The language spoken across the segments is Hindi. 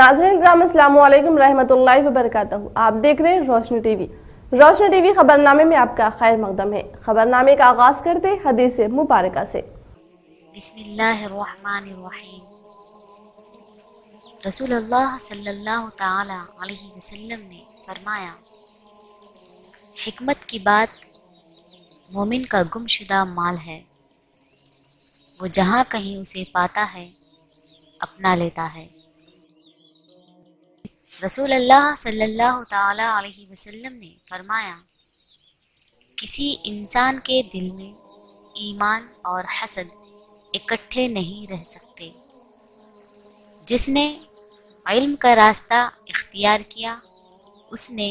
नाज़रीन ग्राम अस्सलामु अलैकुम रहमतुल्लाहि व बरकातहू। आप देख रहे हैं रोशनी टीवी। रोशनी टीवी खबरनामे में आपका खैर मकदम है। खबरनामे का आगाज करते हदीस मुबारका से। बिस्मिल्लाहिर्रहमानिर्रहीम। रसूलुल्लाह सल्लल्लाहु ताला अलैहि वसल्लम ने फरमाया, हिकमत की बात मोमिन का गुमशुदा माल है, वो जहाँ कहीं उसे पाता है अपना लेता है। रसूलुल्लाह सल्लल्लाहु ताला अलैहि वसल्लम ने फरमाया, किसी इंसान के दिल में ईमान और हसद इकट्ठे नहीं रह सकते। जिसने इल्म का रास्ता इख्तियार किया उसने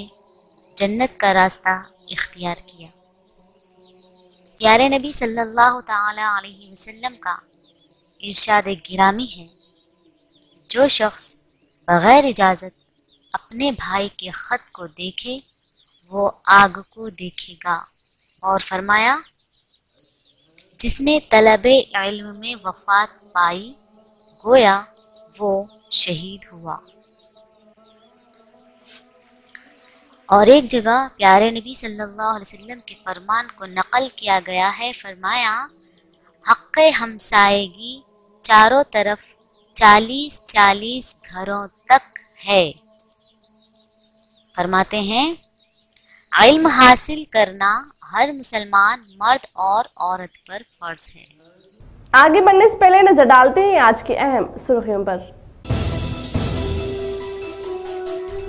जन्नत का रास्ता इख्तियार किया। प्यारे नबी सल्लल्लाहु ताला अलैहि वसल्लम का इरशाद गिरामी है, जो शख्स बगैर इजाज़त अपने भाई के ख़त को देखे वो आग को देखेगा। और फरमाया, जिसने तलबे इल्म में वफ़ात पाई गोया वो शहीद हुआ। और एक जगह प्यारे नबी सल्लल्लाहु अलैहि वसल्लम के फरमान को नकल किया गया है, फरमाया, हक़्क़े हमसायगी चारों तरफ 40-40 घरों तक है। फरमाते हैं, इल्म हासिल करना हर मुसलमान मर्द और औरत पर फर्ज है। आगे बढ़ने से पहले नजर डालते हैं आज की अहम सुर्खियों पर।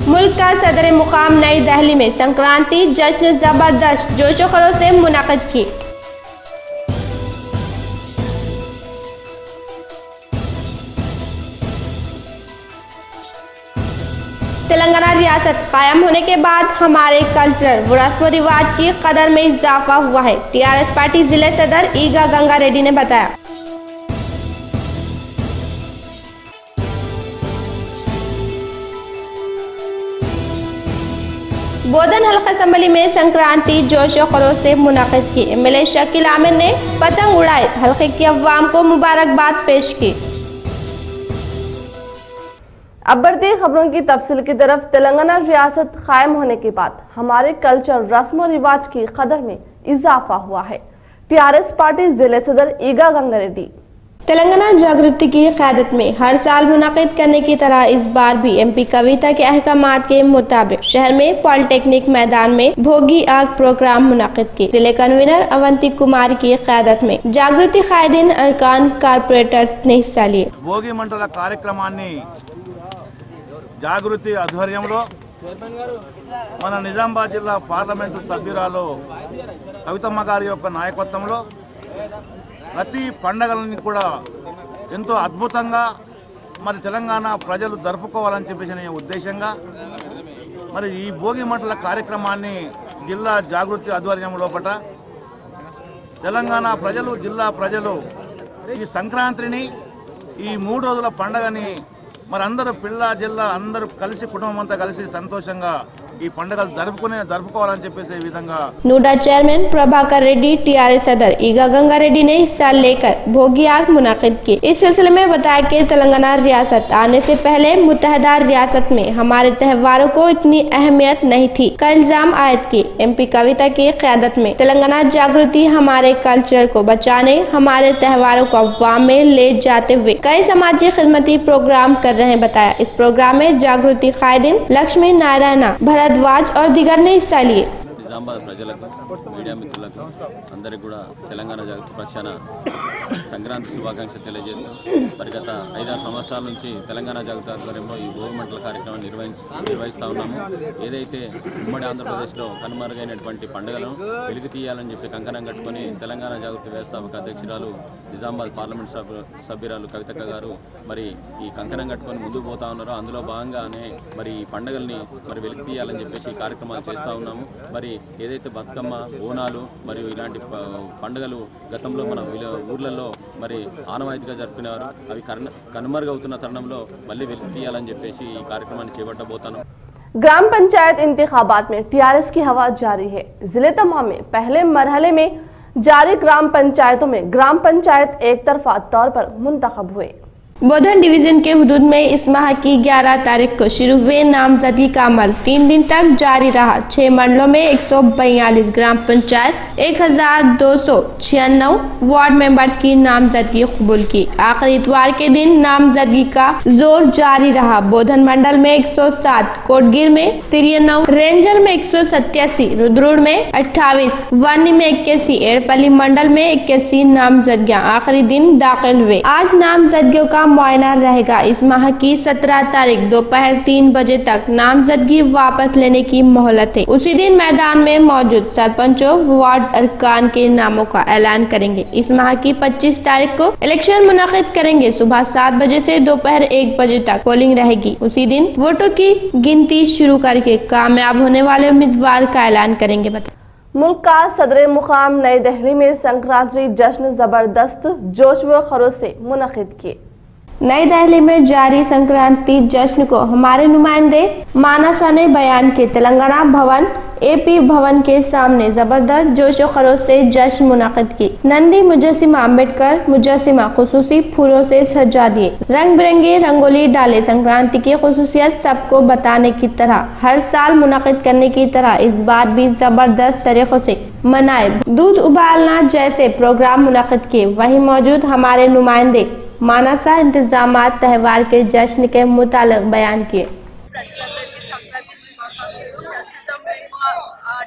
मुल्क का सदर मुकाम नई दिल्ली में संक्रांति जश्न जबरदस्त जोशो खरोश से मुनाकिद की। तेलंगाना रियासत कायम होने के बाद हमारे कल्चर व रस्म रिवाज की कदर में इजाफा हुआ है, टीआरएस पार्टी जिले सदर ईगा गंगा रेड्डी ने बताया। बोधन हल्का असम्बली में संक्रांति जोशो खरोश से मुनाकिद की। एमएलए शकील आमिर ने पतंग उड़ाए, हल्के की अवाम को मुबारकबाद पेश की। अब बढ़ते खबरों की तफसील की तरफ। तेलंगाना रियासत कायम होने के बाद हमारे कल्चर रस्म और रिवाज की कदर में इजाफा हुआ है, टीआरएस पार्टी जिले सदर ईगा गंगा रेड्डी। तेलंगाना जागृति की क़यादत में हर साल मुनाकिद करने की तरह इस बार भी एमपी कविता के अहकामात के मुताबिक शहर में पॉलिटेक्निक मैदान में भोगी आग प्रोग्राम मुनाकिद की। जिले कन्वीनर अवंती कुमार की क़यादत में जागृति कायदीन अरकान कारपोरेटर्स ने हिस्सा लिए। भोगी मंडल कार्यक्रमाన్ని జాగృతి ఆధ్వర్యంలో మన నిజామాబాద్ జిల్లా పార్లమెంటు సభ్యురాలు కవితమ్మ గారి యొక్క నాయకత్వంలో ప్రతి పండగలని కూడా ఎంతో అద్భుతంగా మరి తెలంగాణ ప్రజలు జరుపుకోవాలని చెప్పేసిన ఉద్దేశంగా మరి ఈ భోగి మంటల కార్యక్రమాన్ని జిల్లా జాగృతి ఆధ్వర్యంలో పట తెలంగాణ ప్రజలు జిల్లా ప్రజలు ఈ సంక్రాంతిని ఈ 3 రోజుల పండగని మరి అందరూ పిల్ల జిల్లా అందరూ కలిసి కుటుంబం అంతా కలిసి సంతోషంగా ఈ పండుగలు జరుపుకోవాలని చెప్పేసి ఈ విధంగా नूडा चेयरमैन प्रभाकर रेड्डी टीआरएस सदर ईगा गंगा रेड्डी ने हिस्सा लेकर भोगी आग मुनाकिद की। इस सिलसिले में बताया कि तेलंगाना रियासत आने से पहले मुत्तहदा रियासत में हमारे त्योहारों को इतनी अहमियत नहीं थी का इल्जाम आयद की। एमपी कविता की क़यादत में तेलंगाना जागृति हमारे कल्चर को बचाने हमारे त्योहारों को अवाम में ले जाते हुए कई समाजी खिदमती प्रोग्राम कर रहे हैं, बताया। इस प्रोग्राम में जागृति कायदीन लक्ष्मी नारायण भरद्वाज और दीगर ने हिस्सा लिए। నిజామాబాద్ ప్రజలకు మీడియా మిత్రులకు అందరికీ కూడా తెలంగాణ జాగృతి పక్షాన సంక్రాంతి శుభాకాంక్షలు తెలియజేస్తూ మరి గత 5-6 సంవత్సరాల నుంచి తెలంగాణ జాగృతి ఆధ్వర్యంలో ఈ భోగి మంటల కార్యక్రమాన్ని నిర్వహిస్తూ ఉన్నాము. ఏదైతే ఉమ్మడి ఆంధ్రప్రదేశ్లో కనుమరుగైనటువంటి పండుగలను వెలుగు తీయాలని చెప్పి కంకణం కట్టుకొని తెలంగాణ జాగృతి వ్యవస్థాపక అధ్యక్షురాలు నిజామాబాద్ పార్లమెంట్ సభ్యురాలు కవితక్క గారు మరి ఈ కంకణం కట్టుకొని ముందుకు పోతా ఉన్నారు. అందులో భాగంగానే మరి ఈ పండుగల్ని మరి వెలుగు తీయాలని చెప్పేసి ఈ కార్యక్రమాలు చేస్తూ ఉన్నాము. మరి ఏదైతే బతుకమ్మ బోనాలు మరియు ఇలాంటి పండుగలు గతంలో మన ఊర్లలో మరి ఆనవాయితీగా జరుపుకునేవారు, అవి కనుమరుగవుతున్న తరుణంలో మళ్ళీ వెలికి తీయాలని చెప్పేసి ఈ కార్యక్రమాన్ని చేపట్టబోతాను। ग्राम पंचायत इंतखाबात में टीआरएस की हवा जारी है। जिले तमाम में पहले मरहले में जारी ग्राम पंचायतों में ग्राम पंचायत एक तरफा तौर पर मुंतखब हुए। बोधन डिवीजन के हुदूद में इस माह की 11 तारीख को शुरू हुए नामजदगी का अमल 3 दिन तक जारी रहा। 6 मंडलों में 142 ग्राम पंचायत 1296 वार्ड मेंबर्स की नामजदगी कबूल की। आखिरी इतवार के दिन नामजदगी का जोर जारी रहा। बोधन मंडल में 107, कोटगिर में 93, रेंजर में 187, रुद्रुड़ में 28, वानी में 81, एड़पल्ली मंडल में 81 नामजदगियां आखिरी दिन दाखिल हुए। आज नामजदगियों का मुआयना रहेगा। इस माह की 17 तारीख दोपहर 3 बजे तक नामजदगी वापस लेने की मोहलत है। उसी दिन मैदान में मौजूद सरपंचों वार्ड अरकान के नामों का ऐलान करेंगे। इस माह की 25 तारीख को इलेक्शन मुनाकिद करेंगे। सुबह 7 बजे से दोपहर 1 बजे तक पोलिंग रहेगी। उसी दिन वोटों की गिनती शुरू करके कामयाब होने वाले उम्मीदवार का ऐलान करेंगे। मुल्क का सदर मुकाम नई दिल्ली में संक्रांति जश्न जबरदस्त जोश व खरोश से मुनक़िद किए। नई दिल्ली में जारी संक्रांति जश्न को हमारे नुमाइंदे मानसा ने बयान किए। तेलंगाना भवन एपी भवन के सामने जबरदस्त जोश व खरोश से जश्न मुनाकिद की। नंदी मुजस्सिमा अम्बेडकर मुजस्सिमा खुसूसी फूलों से सजा दिए, रंग बिरंगी रंगोली डाले। संक्रांति की खुसूसियत सबको बताने की तरह हर साल मुनाकिद करने की तरह इस बार भी जबरदस्त तरीकों से मनाए। दूध उबालना जैसे प्रोग्राम मुनाकिद किए। वहीं मौजूद हमारे नुमाइंदे मानसा इंतजामात त्यौहार के जश्न के मुतालिक बयान किए।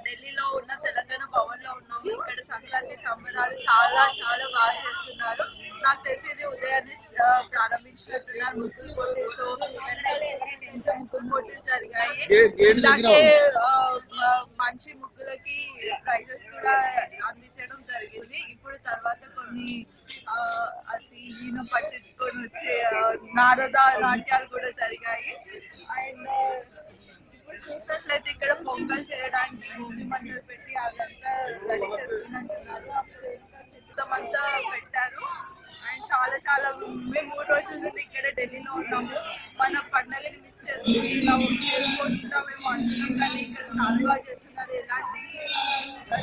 ఢిల్లీలో ఉన్న తెలంగాణ భవన్లో ఉన్నాము. ఇక్కడ సంక్రాంతి సంబరాలు చాలా చాలా బాగా చేస్తున్నారు. నాకు తెలిసి ఇది ఉదయాన్నే ప్రారంభించినట్టున్నారు. ముగ్గులు పోటీలతో ముగ్గులు పోటీలు జరిగాయి. అలాగే మంచి ముగ్గులకి ప్రైజెస్ కూడా అందించడం జరిగింది. ఇప్పుడు తర్వాత కొన్ని అతి ఈయన పట్టుకొని వచ్చే నారద నాట్యాలు కూడా జరిగాయి. అండ్ చూసినట్లయితే ఇక్కడ పొంగల్ చేయడానికి భూమి మంటలు పెట్టి అదంతా రెడీ చేస్తున్నట్టున్నారు. మొత్తమంతా పెట్టారు. అండ్ చాలా చాలా మేము 3 రోజుల నుండి ఇక్కడ ఢిల్లీలో ఉన్నాము. మన పండుగని మిస్ చేసుకుంటున్నాము చేసుకుంటున్నామేమో అనుకున్నాం, కానీ ఇక్కడ చాలా బాగా చేస్తున్నారు. ఎలాంటి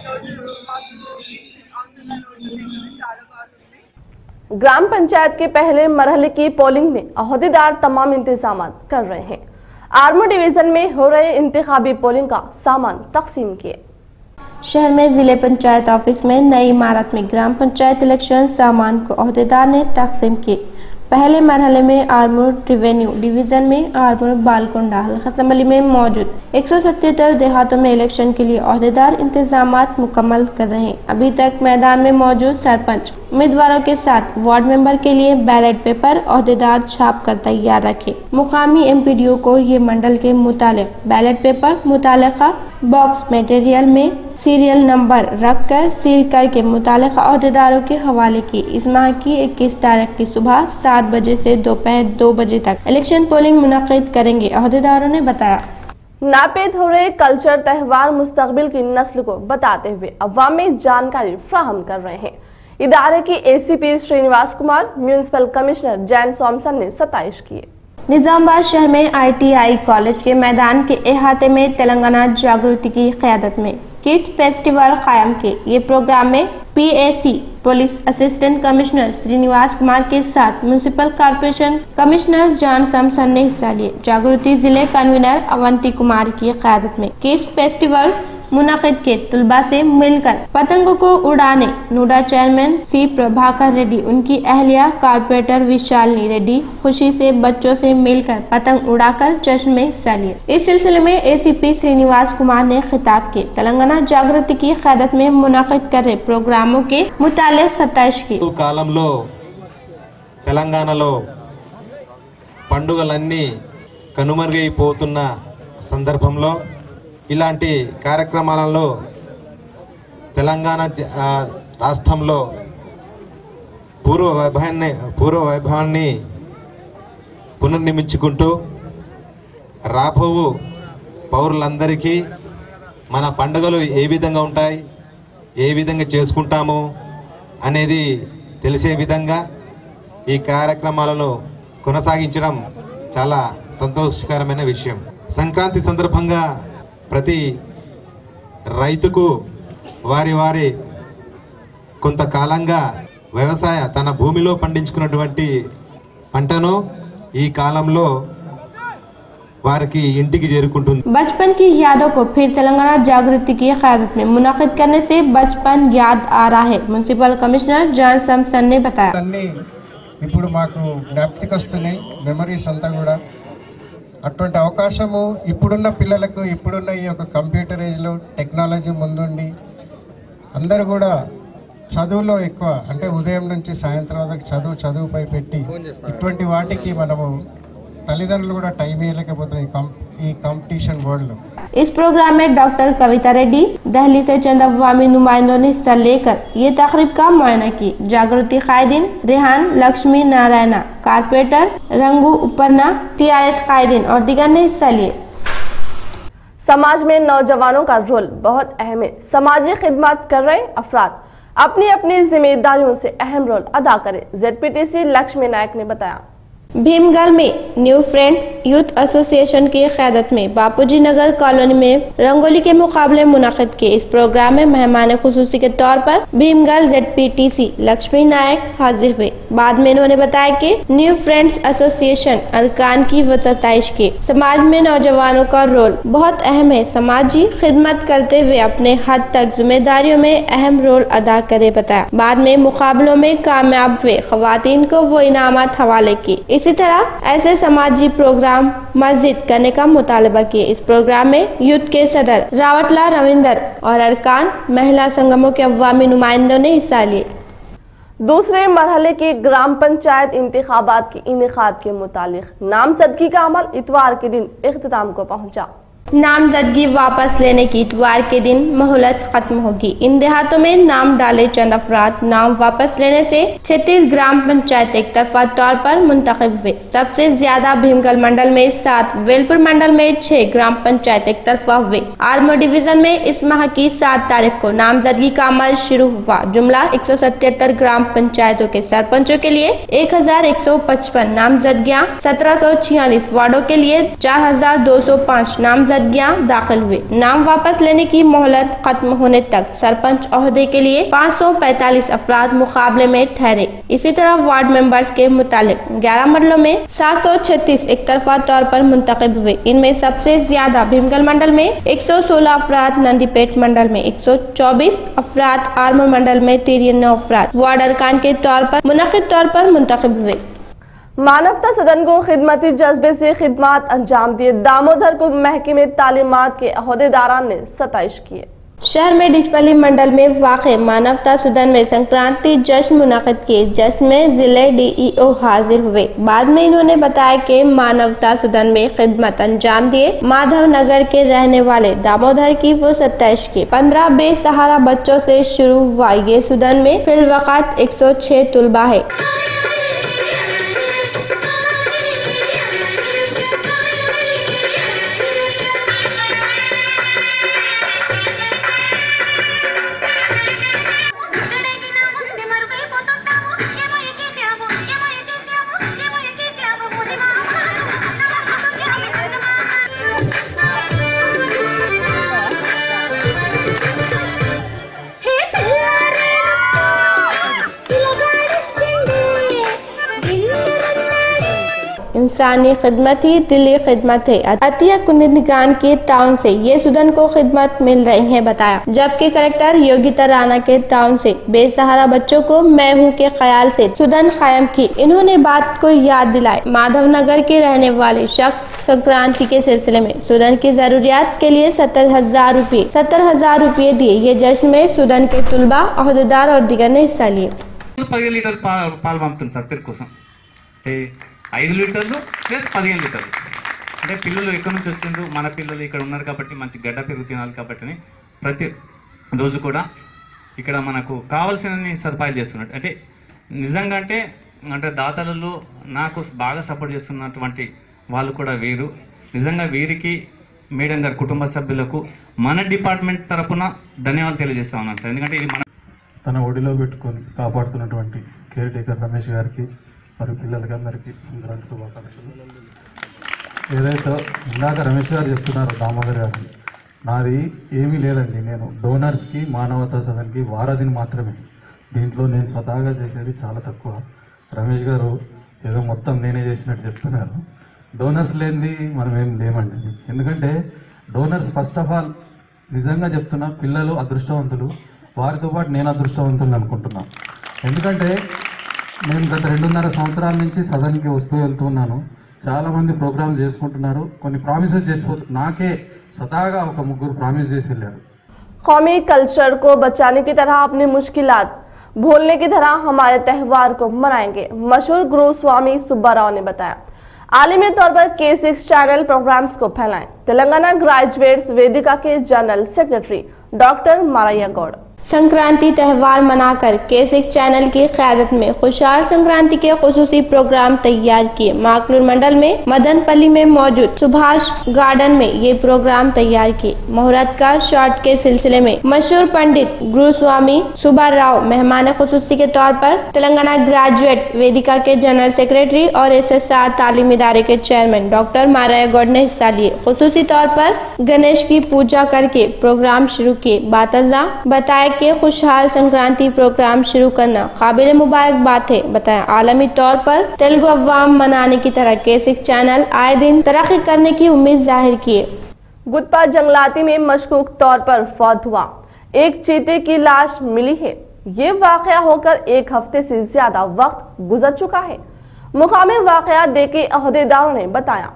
రోజులు మాకు మిస్ అవుతున్న రోజులు ఇక్కడ చాలా బాగుంది। ग्राम पंचायत के पहले मरहले की पोलिंग में अहदेदार तमाम इंतजाम कर रहे हैं। आर्मू डिवीजन में हो रहे इंतखाबी पोलिंग का सामान तकसीम किए। शहर में जिले पंचायत ऑफिस में नई इमारत में ग्राम पंचायत इलेक्शन सामान को अहदेदार ने तकसीम किए। पहले मरहले में आर्मूर रेवेन्यू डिवीजन में आर्मूर बालकोंडा हल्का असम्बली में मौजूद 177 देहातों में इलेक्शन के लिए अहदेदार इंतजामात मुकम्मल कर रहे हैं। अभी तक मैदान में मौजूद सरपंच उम्मीदवारों के साथ वार्ड मेंबर के लिए बैलेट पेपर अहदेदार छाप कर तैयार रखे। मुकामी एमपीडीओ को ये मंडल के मुतालिक बैलेट पेपर मुतालिका बॉक्स मटेरियल में सीरियल नंबर रखकर सील करके मुतालिका अहदेदारों के हवाले की। इस माह की 21 तारीख की सुबह 7 बजे से दोपहर 2 बजे तक इलेक्शन पोलिंग मुनक़िद करेंगे, अहदेदारों ने बताया। नापेद हो रहे कल्चर त्यौहार मुस्तकबिल की नस्ल को बताते हुए अवाम में जानकारी फ्राहम कर रहे हैं। इदारे की ACP Srinivas Kumar, municipal commissioner Jain Samson ने सताइश की। निजामाबाद शहर में ITI कॉलेज के मैदान के अहाते में तेलंगाना जागृति की क़यादत में किड्स फेस्टिवल कायम किए। ये प्रोग्राम में PAC police assistant commissioner Srinivas Kumar के साथ municipal corporation commissioner John Samson ने हिस्सा लिए। जागृति जिले कन्वीनर अवंती कुमार की क़यादत में किड्स फेस्टिवल मुनाकिद के तलबा से मिलकर पतंगों को उड़ाने नूडा चेयरमैन C प्रभाकर रेड्डी, उनकी अहलिया कारपोरेटर विशालिनी रेड्डी खुशी से बच्चों से मिलकर पतंग उड़ाकर जश्न में हिस्सा लिए। इस सिलसिले में ACP श्रीनिवास कुमार ने खिताब किए। तेलंगाना जागृति की क़यादत में मुनाकिद कर रहे प्रोग्रामों के मुतालिक सताइश की। కాలంలో తెలంగాణలో పండుగలన్నీ కనుమరుగైపోతున్న సందర్భంలో ఇలాంటి కార్యక్రమాలలో తెలంగాణ రాష్ట్రంలో పూర్వ వైభవాన్ని పునర్నిర్మించుకుంటూ రాబోవు పౌరులందరికీ మన పండుగలు ఏ విధంగా ఉంటాయి, ఏ విధంగా చేసుకుంటాము అనేది తెలిసే విధంగా ఈ కార్యక్రమాలను కొనసాగించడం చాలా సంతోషకరమైన విషయం। సంక్రాంతి సందర్భంగా ప్రతి రైతుకు వారి కొంతకాలంగా వ్యవసాయ తన భూమిలో పండించుకున్నటువంటి పంటను ఈ కాలంలో వారికి ఇంటికి చేరుకుంటుంది। बचपन की यादों को फिर तेलंगाना जागृति की क़यादत में मुनाकिद करने से बचपन याद आ रहा है, म्युनिसिपल कमिश्नर जॉन सॉम्सन ने बताया। అన్నీ ఇప్పుడు మాకు జ్ఞాపకం వస్తున్నాయి, మెమరీస్ అంతా కూడా। అటువంటి అవకాశము ఇప్పుడున్న పిల్లలకు, ఇప్పుడున్న ఈ యొక్క కంప్యూటర్ ఏజ్లో టెక్నాలజీ ముందుండి అందరూ కూడా చదువులో ఎక్కువ, అంటే ఉదయం నుంచి సాయంత్రం వరకు చదువుపై పెట్టి ఇటువంటి వాటికి మనము తల్లిదండ్రులు కూడా టైం ఇవ్వలేకపోతున్నాయి ఈ కాంపిటీషన్ వరల్డ్। इस प्रोग्राम में डॉक्टर कविता रेड्डी, दिल्ली से चंद अवामी नुमाइंदों ने हिस्सा लेकर ये तकरीब का मुआयना की। जागृति कायदीन रेहान लक्ष्मी नारायणा, कारपोरेटर रंगू उपरना, TRS कायदीन और दीगर ने हिस्सा लिए। समाज में नौजवानों का रोल बहुत अहम है। समाजी खिदमत कर रहे अफराद अपनी अपनी जिम्मेदारियों से अहम रोल अदा करें, ZPTC लक्ष्मी नायक ने बताया। भीमगल में न्यू फ्रेंड्स यूथ एसोसिएशन की क़यादत में बापूजी नगर कॉलोनी में रंगोली के मुकाबले मुनाकिद किए। इस प्रोग्राम में मेहमान खुसूसी के तौर पर भीमगल ZPTC लक्ष्मी नायक हाजिर हुए। बाद में इन्होंने बताया कि न्यू फ्रेंड्स एसोसिएशन अरकान की वतताइश की। समाज में नौजवानों का रोल बहुत अहम है, समाजी खिदमत करते हुए अपने हद तक जिम्मेदारियों में अहम रोल अदा करे बताया। बाद में मुकाबलों में कामयाब हुए खवातीन को वो इनामात हवाले की। इसी तरह ऐसे समाजी प्रोग्राम मस्जिद करने का मुतालबा किए। इस प्रोग्राम में यूथ के सदर रावटला रविंदर और अरकान महिला संगमों के अवामी नुमाइंदों ने हिस्सा लिए। दूसरे मरहले के ग्राम पंचायत इंतखाबात के इनेकाद के मुतालिक नामजदगी का अमल इतवार के दिन इख्तिताम को पहुंचा। नामजदगी वापस लेने की इतवार के दिन मोहलत खत्म होगी। इन देहातों में नाम डाले चंद अफराद नाम वापस लेने से 36 ग्राम पंचायत एक तरफा तौर पर मुंतखब हुए। सबसे ज्यादा भीमगल मंडल में 7, वेलपुर मंडल में 6 ग्राम पंचायत एक तरफा हुए। आर्मो डिवीजन में इस माह की 7 तारीख को नामजदगी का अमल शुरू हुआ। जुमला 177 ग्राम पंचायतों के सरपंचों के लिए 1155 नामजदगियाँ, 1746 वार्डों के लिए 4205 नामजदगियाँ दाखिल हुए। नाम वापस लेने की मोहलत खत्म होने तक सरपंच ओहदे के लिए 545 अफराद मुकाबले में ठहरे। इसी तरह वार्ड मेंबर्स के मुतालिक 11 मंडलों में 736 एक तरफा तौर पर मुंतखब हुए। इनमें सबसे ज्यादा भीमगल मंडल में 116 अफराद, नंदीपेट मंडल में 124 अफराद, आर्मूर मंडल में 93 अफराद वार्ड अरकान के तौर पर मुनक़िद तौर पर मुंतखब हुए। मानवता सदन को खिदमती जज्बे से खिदमत अंजाम दिए दामोदर को महकमे तालीमात के अहदेदारान ने सताइश की। शहर में डिचपल्ली मंडल में वाक़े मानवता सदन में संक्रांति जश्न मुनाकिद किए। जश्न में जिले DEO हाजिर हुए। बाद में इन्होंने बताया कि मानवता सदन में खिदमत अंजाम दिए माधव नगर के रहने वाले दामोदर की वो सताइश की। 15 बेसहारा बच्चों से शुरू हुआ ये सदन में फिलवक़त 106 तुलबा है। इंसानी खिदमत ही दिली खिदमत है। अतिया कुंदगान के टाउन से ये सुदन को खिदमत मिल रही है बताया। जबकि कलेक्टर योगिता राणा के टाउन से बेसहारा बच्चों को मैं हूँ के ख्याल से सुदन कायम की। इन्होंने बात को याद दिलाई। माधव नगर के रहने वाले शख्स संक्रांति के सिलसिले में सुदन की जरूरियात के लिए 70,000 रुपये दिए। ये जश्न में सुदन के तुलबा, अहदेदार और दीगर ने हिस्सा लिए। 15 లీటర్ పాలు పంపుతుంది సార్ పేరు కోసం, 5 లీటర్లు ప్లస్ 15 లీటర్లు. అంటే పిల్లలు ఎక్కడి నుంచి వచ్చిండ్రు, మన పిల్లలు ఇక్కడ ఉన్నారు కాబట్టి మంచి గడ్డ పెరుగు తినాలి కాబట్టి ప్రతి రోజు కూడా ఇక్కడ మనకు కావాల్సిన సదుపాయాలు చేస్తున్నట్టు. అంటే నిజంగా అంటే దాతలలో నాకు బాగా సపోర్ట్ చేస్తున్నటువంటి వాళ్ళు కూడా వీరు. నిజంగా వీరికి మేడం గారి కుటుంబ సభ్యులకు మన డిపార్ట్మెంట్ తరఫున ధన్యవాదాలు తెలియజేస్తా ఉన్నాను సార్. ఎందుకంటే ఇది మన తన ఒడిలో పెట్టుకొని కాపాడుతున్నటువంటి కేర్ టేకర్ రమేష్ గారికి మరియు పిల్లలకి అందరికీ సంక్రాంతి శుభాకాంక్షలు. ఏదైతే ఇందాక రమేష్ గారు చెప్తున్నారో దామోదర్ గారిని, నాది ఏమీ లేదండి. నేను డోనర్స్కి మానవతా సదన్కి వారధిని మాత్రమే. దీంట్లో నేను స్వతహాగా చేసేది చాలా తక్కువ. రమేష్ గారు ఏదో మొత్తం నేనే చేసినట్టు చెప్తున్నారు. డోనర్స్ లేనిది మనం ఏం లేమండి. ఎందుకంటే డోనర్స్ ఫస్ట్ ఆఫ్ ఆల్ నిజంగా చెప్తున్నా పిల్లలు అదృష్టవంతులు, వారితో పాటు నేను అదృష్టవంతులు అనుకుంటున్నాను. ఎందుకంటే నేను గత 2.5 సంవత్సరాల నుంచి సదన్కి వస్తూ వెళ్తున్నాను. చాలామంది ప్రోగ్రామ్ చేసుకుంటున్నారు, కొన్ని ప్రామిసెస్ చేసిపోతున్నారు. నాకే సదాగా ఒక 3 ప్రామిస్ చేసి వెళ్ళారు. कौमी कल्चर को बचाने की तरह अपनी मुश्किलात भूलने की तरह हमारे त्यौहार को मनाएंगे, मशहूर गुरु स्वामी सुब्बा राव ने बताया। आलमी तौर पर K6 चैनल प्रोग्राम्स को फैलाएं। तेलंगाना ग्रेजुएट्स वेदिका के general secretary doctor Maraiah Goud. Sankranti त्यौहार मनाकर K6 चैनल की क़यादत में खुशहाल संक्रांति के खुसूसी प्रोग्राम तैयार किए। माकलूर मंडल में मदनपल्ली में मौजूद सुभाष गार्डन में ये प्रोग्राम तैयार किए। मुहूर्त का शॉट के सिलसिले में मशहूर पंडित गुरु स्वामी सुब्बा राव मेहमान खुसूसी के तौर पर तेलंगाना ग्रेजुएट्स वेदिका के जनरल सेक्रेटरी और SSR तालीम इदारे के चेयरमैन डॉक्टर मारैया गौड़ ने हिस्सा लिए। खुसूसी तौर पर गणेश की पूजा करके प्रोग्राम शुरू किए। बातजा बताया के खुशहाल संक्रांति प्रोग्राम शुरू करना काबिल मुबारकबाद है। बताया आलमी तौर पर तेलुगु अवाम मनाने की तरह K6 चैनल आए दिन तरक्की करने की उम्मीद जाहिर किए। गुदपा जंगलाती में मशकूक तौर पर फौत हुआ, एक चीते की लाश मिली है। ये वाकया होकर 1 हफ्ते से ज्यादा वक्त गुजर चुका है। मुकामी वाकया देखे अहदेदारों ने बताया।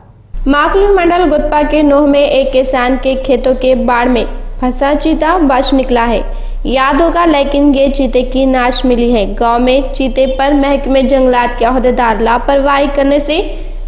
माकलूर मंडल गुदपा के नोह में एक किसान के खेतों के बाढ़ में फंसा चीता बच निकला है। याद होगा, लेकिन ये चीते की नाश मिली है। गांव में चीते पर महकमे जंगलात के अहदेदार लापरवाही करने से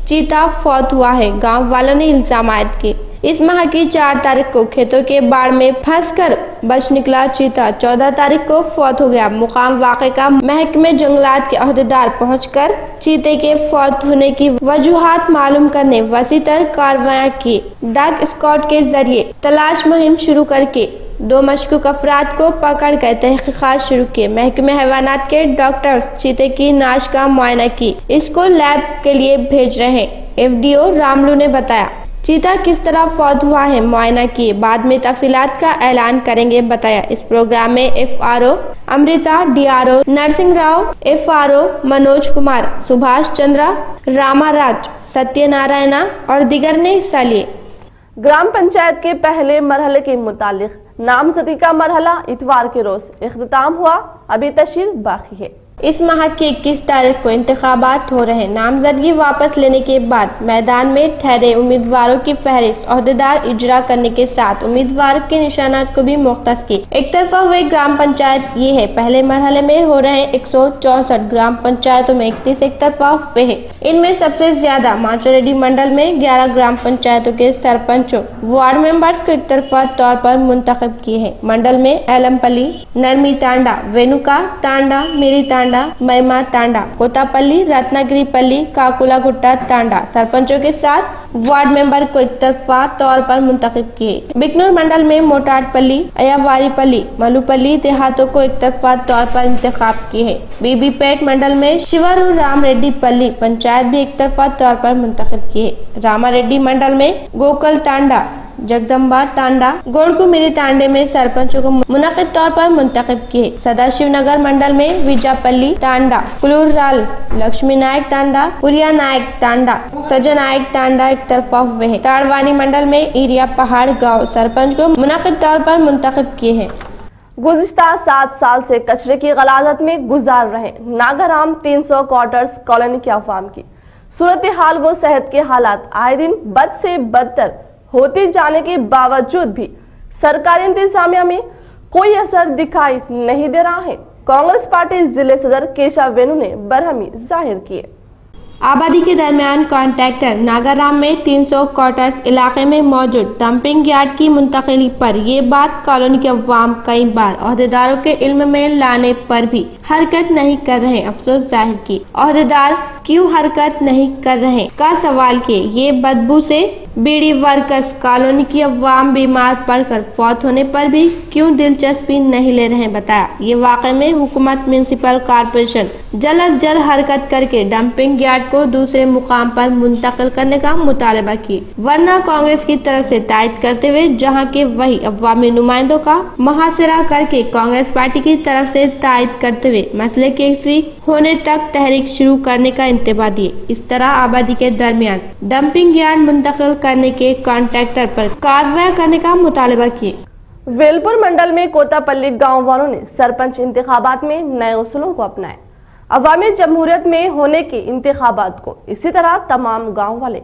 चीता फौत हुआ है। गांव वालों ने इल्जाम आयद किए। इस माह की 4 तारीख को खेतों के बाढ़ में फंसकर बच निकला चीता 14 तारीख को फौत हो गया। मुकाम वाक़े का महकमे जंगलात के अहदेदार पहुंचकर चीते के फौत होने की वजूहात मालूम करने वसीतर कार्रवाई की। डॉग स्क्वाड के जरिए तलाश मुहिम शुरू करके 2 मशकूक अफराद को पकड़कर तहकीकात शुरू किए। महकमे हैवानात के डॉक्टर्स चीते की नाश का मुआयना की, इसको लैब के लिए भेज रहे हैं। FDO रामलू ने बताया चीता किस तरह फौत हुआ है मुआयना किए, बाद में तफसीलात का ऐलान करेंगे। बताया इस प्रोग्राम में FRO Amrita, DRO Narasimha Rao, FRO Manoj Kumar, Subhash Chandra, रामाराज, Satyanarayana और दिगर ने हिस्सा लिए। ग्राम पंचायत के पहले मरहले के मुतालिक नामजदगी का मरहला इतवार के रोज इख्तिताम हुआ, अभी तशरीह बाकी है। इस माह की 21 तारीख को इंतखाबात हो रहे। नामजदगी वापस लेने के बाद मैदान में ठहरे उम्मीदवारों की फहरिस्त अहदेदार इजरा करने के साथ उम्मीदवारों के निशानात को भी मुख्तस की। एक तरफा हुए ग्राम पंचायत ये है। पहले मरहले में हो रहे 164 ग्राम पंचायतों में 31 एक तरफा हुए है। इनमें सबसे ज्यादा माचोरेड्डी मंडल में 11 ग्राम पंचायतों के सरपंचों वार्ड मेंबर्स को एक तरफा तौर पर मुंतखब किए हैं। मंडल में एलमपल्ली, नरमी तांडा, वेनुका तांडा, मेरी तांडा, महिमा तांडा, कोतापल्ली, रत्नागिरीपल्ली, काकुलागुट्टा तांडा सरपंचों के साथ वार्ड मेंबर को एक तरफा तौर पर मुंतखब किए। बिकनूर मंडल में मोटाटपल्ली, अयावारीपल्ली, मलूपल्ली देहातों को एक तरफा तौर पर इंतखाब किए हैं। बीबीपेट मंडल में शिवरू राम रेड्डी पल्ली पंचायत भी एक तरफा तौर पर मुंतखब किए। रामारेड्डी मंडल में गोकल तांडा, जगदम्बा तांडा, गोड़कुमिरी तांडे में सरपंचों को मुनक़िद तौर पर मुंतखब किए। सदाशिव नगर मंडल में विजापल्ली तांडा, कुलूराल, लक्ष्मी नायक तांडा, पुरिया नायक तांडा, सजन नायक तांडा एक तरफा हुए हैं। ताड़वानी मंडल में इरिया पहाड़ गाँव सरपंच को मुनक़िद तौर पर मुंतखब किए हैं। गुज़िश्ता 7 साल से कचरे की गलाजत में गुजार रहे नागाराम 300 क्वार्टर्स कॉलोनी के अवाम की सूरत हाल व सेहत के हालात आए दिन बद से बदतर होते जाने के बावजूद भी सरकारी इंतजामिया में कोई असर दिखाई नहीं दे रहा है। कांग्रेस पार्टी जिले सदर केशव वेणु ने बरहमी जाहिर की। आबादी के दरमियान कॉन्ट्रैक्टर नागाराम में 300 क्वार्टर्स इलाके में मौजूद डंपिंग यार्ड की मुंतकिली पर ये बात कॉलोनी के अवाम कई बार अहदेदारों के इल्म में लाने पर भी हरकत नहीं कर रहे। अफसोस जाहिर की। अहदेदार क्यों हरकत नहीं कर रहे का सवाल किए। ये बदबू से बीड़ी वर्कर्स कॉलोनी की अवाम बीमार पड़कर फौत होने पर भी क्यों दिलचस्पी नहीं ले रहे बताया। ये वाकई में हुकूमत म्यूनिसिपल कॉर्पोरेशन जल्द अज जल्द हरकत करके डंपिंग यार्ड को दूसरे मुकाम पर मुंतकिल करने का मुतालबा की, वरना कांग्रेस की तरफ से तायद करते हुए जहां के वही अवामी नुमाइंदों का मुहासरा करके कांग्रेस पार्टी की तरफ से तायद करते हुए मसले के किसी होने तक तहरीक शुरू करने का इंतबा दिए। इस तरह आबादी के दरमियान डंपिंग यार्ड मुंतकिल करने के कॉन्ट्रैक्टर पर कार्रवाई करने का मुतालबा किए। वेलपुर मंडल में कोतापल्ली गांव वालों ने सरपंच इंतखाबात में नए उसूलों को अपनाए। अवामी जमहूरियत में होने के इंतखाबात को इसी तरह तमाम गांव वाले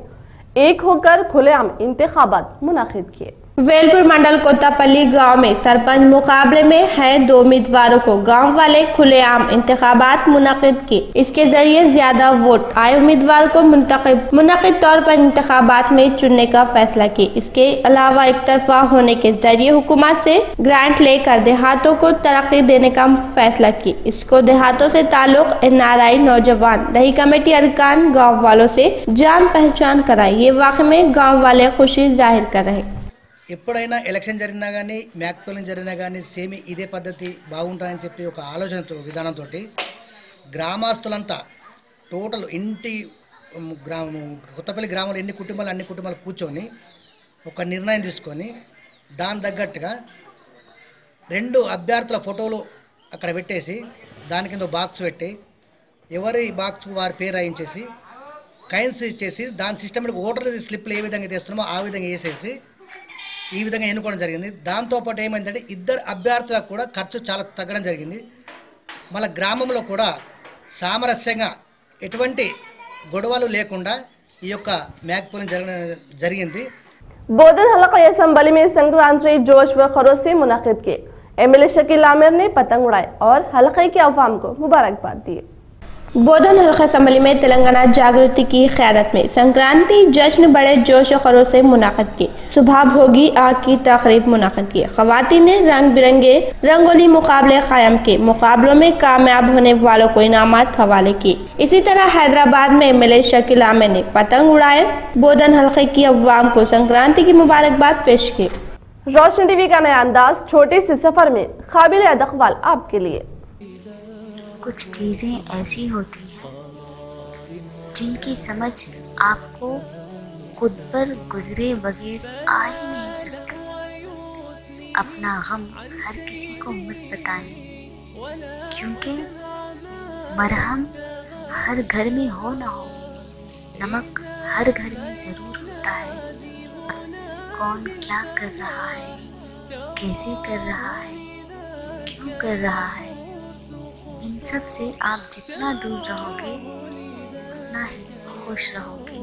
एक होकर खुलेआम इंतखाबात मुनाकिद किए। वेलपुर मंडल कोतापल्ली गांव में सरपंच मुकाबले में है 2 उम्मीदवारों को गांव वाले खुलेआम इंतखाबात मुनाकिद किए। इसके जरिए ज्यादा वोट आए उम्मीदवार को मुनाकिद तौर पर इंतखाबात में चुनने का फैसला किया। इसके अलावा एक तरफा होने के जरिए हुकूमत से ग्रांट लेकर देहातों को तरक्की देने का फैसला किया। इसको देहातों से ताल्लुक NRI नौजवान दही कमेटी अरकान गाँव वालों से जान पहचान कराई। ये वाकई में गाँव वाले खुशी जाहिर कर रहे। ఎప్పుడైనా ఎలక్షన్ జరిగినా కానీ మ్యాక్ పోలింగ్ జరిగినా కానీ సేమ్ ఇదే పద్ధతి బాగుంటుందని చెప్పి ఒక ఆలోచనతో విధానంతో గ్రామస్తులంతా టోటల్ ఇంటి కొత్తపల్లి గ్రామంలో అన్ని కుటుంబాలు కూర్చొని ఒక నిర్ణయం తీసుకొని దాని తగ్గట్టుగా 2 అభ్యర్థుల ఫోటోలు అక్కడ పెట్టేసి దాని కింద బాక్స్ పెట్టి ఎవరి బాక్స్ వారి పేరు రాయించేసి కైన్స్ ఇచ్చేసి దాని సిస్టమ్లో ఓటర్ స్లిప్లు ఏ విధంగా తీస్తున్నామో ఆ విధంగా వేసేసి ఈ విధంగా ఎన్నుకోవడం జరిగింది। దాంతోపాటు ఏమైందంటే 2 అభ్యర్థులకు కూడా ఖర్చు చాలా తగ్గడం జరిగింది। మన గ్రామంలో కూడా సామరస్యంగా ఎటువంటి గొడవలు లేకుండా ఈ యొక్క మ్యాక్ పోలింగ్ జరిగింది। बोधन हलका असम्बली में संक्रांति जोश व खरोश से मुनाकिद किए। MLA शकील आमिर ने पतंग उड़ाए और हलके के अवाम को मुबारकबाद दी। बोधन हल्का असम्बली में तेलंगाना जागृति की क़यादत में संक्रांति जश्न बड़े जोश और खरोश से मुनाकिद की। सुबह भोगी आग की तकरीब मुनाकिद की। ख़वातीन ने रंग बिरंगे रंगोली मुकाबले कायम किए। मुकाबलों में कामयाब होने वालों को इनामात हवाले किए। इसी तरह हैदराबाद में MLA शकील आमिर ने पतंग उड़ाए। बोधन हल्के की अवाम को संक्रांति की मुबारकबाद पेश की। रोशनी टीवी का नया अंदाज छोटे से सफर में काबिल अदखवाल आपके लिए। कुछ चीज़ें ऐसी होती हैं जिनकी समझ आपको खुद पर गुजरे बगैर आ ही नहीं सकती। अपना गम हर किसी को मत बताएं, क्योंकि मरहम हर घर में हो न हो, नमक हर घर में ज़रूर होता है। कौन क्या कर रहा है, कैसे कर रहा है, क्यों कर रहा है, इन सब से आप जितना दूर रहोगे उतना ही खुश रहोगे।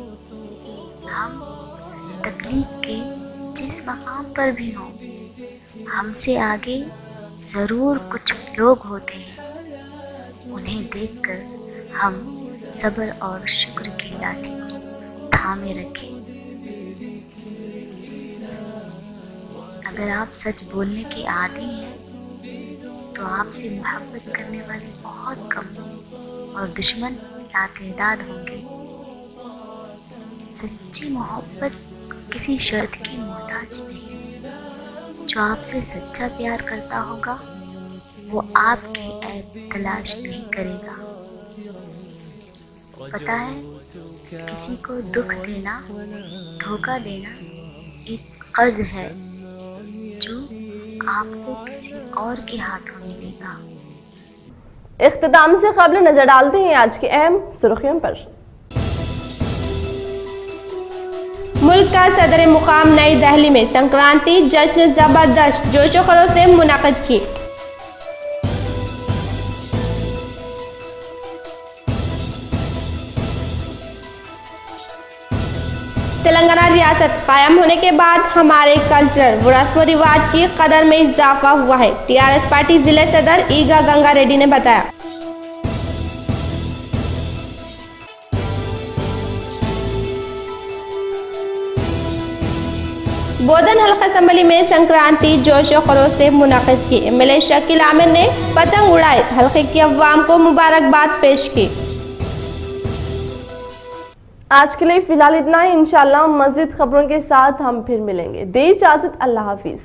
हम तकलीफ के जिस मकाम पर भी हों, हमसे आगे ज़रूर कुछ लोग होते हैं। उन्हें देखकर हम सब्र और शुक्र की लाठी को थामे रखें। अगर आप सच बोलने के आदी हैं तो आपसे मोहब्बत करने वाले बहुत कम और दुश्मन लातेदाद होंगे। सच्ची मोहब्बत किसी शर्त की मोहताज नहीं। जो आपसे सच्चा प्यार करता होगा वो आपके ऐब तलाश नहीं करेगा। पता है, किसी को दुख देना, धोखा देना एक कर्ज है जो आपको किसी और के हाथों मिलेगा। इख्तिताम से कबल नजर डालते हैं आज की अहम सुर्खियों पर। मुल्क का सदर मुकाम नई दिल्ली में संक्रांति जश्न जबरदस्त जोश व खरोश से मुनाकिद की। तेलंगाना रियासत कायम होने के बाद हमारे कल्चर व रस्म रिवाज की कदर में इजाफा हुआ है। TRS पार्टी जिले सदर ईगा गंगा रेड्डी ने बताया। बोधन हल्का असम्बली में संक्रांति जोश व खरोश से मुनाकिद की। MLA शकील आमिर ने पतंग उड़ाए, हल्के की अवाम को मुबारकबाद पेश की। आज के लिए फिलहाल इतना ही। इंशाल्लाह मज़ीद खबरों के साथ हम फिर मिलेंगे। दे इजाजत, अल्लाह हाफिज।